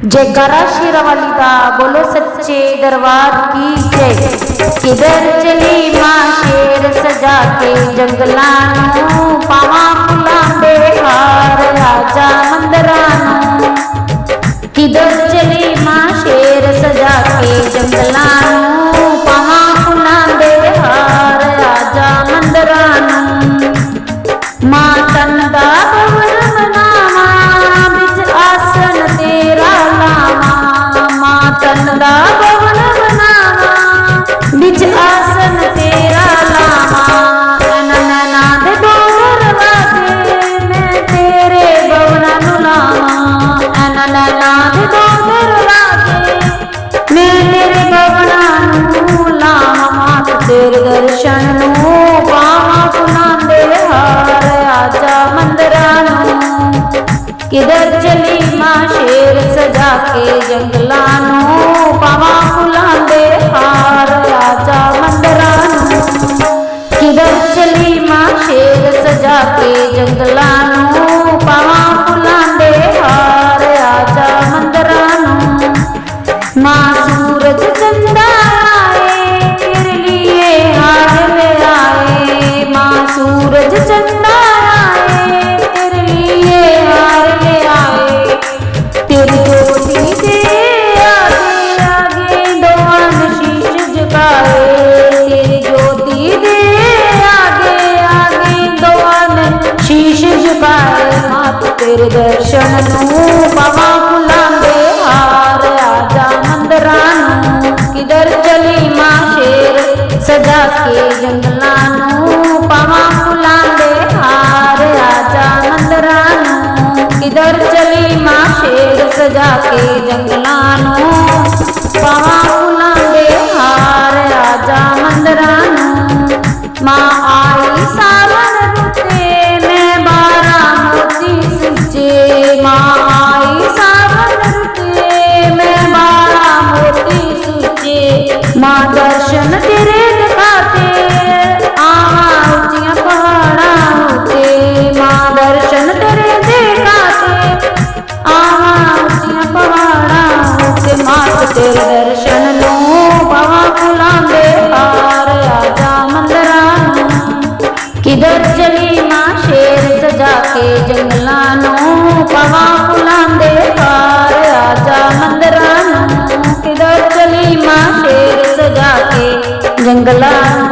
जयकारा शेरावाली दा बोलो सच्चे दरबार की जय। किधर चली मां शेर सजा के जंगलां नूं पावां फुलां दे हार राजा मंदरां नूं। किधर चली मां शेर सजा के जंगलां नूं पावां फुलां दे हार राजा मंदरां नूं। मां तन दा भवन बनावां बिच आसन तेरा लावां। मां तन दा भवन बनावां बिच आसन तेरा लावां। नैना दे दो दरवाजे मैं तेरे भवनां नूं लावां। नैना दे दो दरवाजे मैं तेरे भवनां नूं लावां। तेरे दर्शन नूं पावां फुलां दे हार आजा मंदरां नूं। किधर चली मां शेर सजा के जंगलां नूं पावां फुलां दे हार आजा मंदरां नूं। किधर चली मां शेर सजा के जंगलां नूं पावां फुलां दे हार आजा मंदरां नूं। मां सूरज चंदा आए तेरे लिए हार ले आए। मां सूरज चंदा आए तेरे लिए हार ले आए। तेरी ज्योति दे आगे आगे दोआन शीश झुकाए। तेरी ज्योति दे आगे आगे दोआन शीश झुकाए। मात तेरे दर्शन नूं पावां फुलां दे हार आजा मंदरां नूं। किधर चली मां शेर सजा के जंगलां नूं पावां फुलां दे हार आजा मंदरां नूं। किधर चली मां शेर सजा के जंगलां नूं पावां फुलां दे हार आजा मंदरां नूं। मां आई सावन रुते मैं 12 मोती सच्चे। मां आई सावन रुते मैं 12 मोती सच्चे। मां दर्शन तेरे दिखाते आवां ऊंचियां पहाड़ां उते। मां दर्शन तेरे दिखाते आवां ऊंचियां पहाड़ां उते। मात तेरे दर्शन नूं पावां फुलां दे हार आजा मंदरां नूं। किधर चली मां शेर सजा के जंगलां नूं पावां फुलां दे हार आजा मंदरां नूं। किधर चली मां शेर सजा के जंगलां